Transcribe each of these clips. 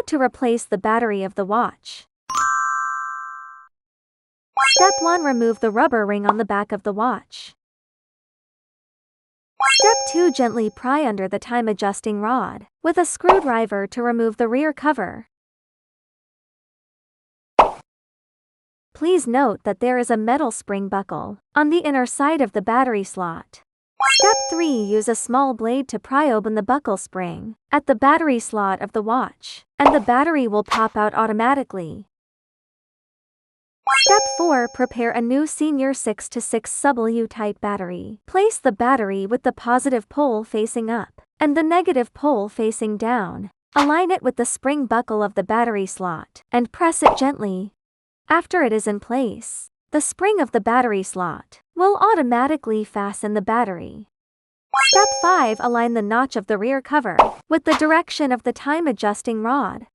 to replace the battery of the watch. Step 1. Remove the rubber ring on the back of the watch. Step 2. Gently pry under the time adjusting rod with a screwdriver to remove the rear cover. Please note that there is a metal spring buckle on the inner side of the battery slot. Step 3. Use a small blade to pry open the buckle spring at the battery slot of the watch, and the battery will pop out automatically. Step 4. Prepare a new Senior 6-6 SW type battery. Place the battery with the positive pole facing up and the negative pole facing down. Align it with the spring buckle of the battery slot and press it gently. After it is in place, the spring of the battery slot will automatically fasten the battery. Step 5. Align the notch of the rear cover with the direction of the time adjusting rod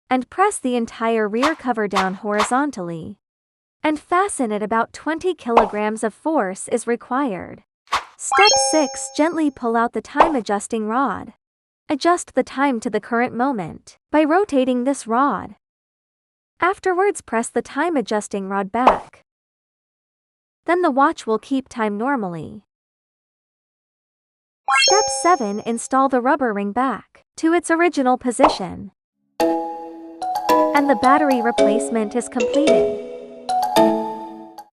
and press the entire rear cover down horizontally and fasten it. About 20 kilograms of force is required. Step 6. Gently pull out the time adjusting rod. Adjust the time to the current moment by rotating this rod. Afterwards, press the time adjusting rod back. Then the watch will keep time normally. Step 7. Install the rubber ring back to its original position, and the battery replacement is completed.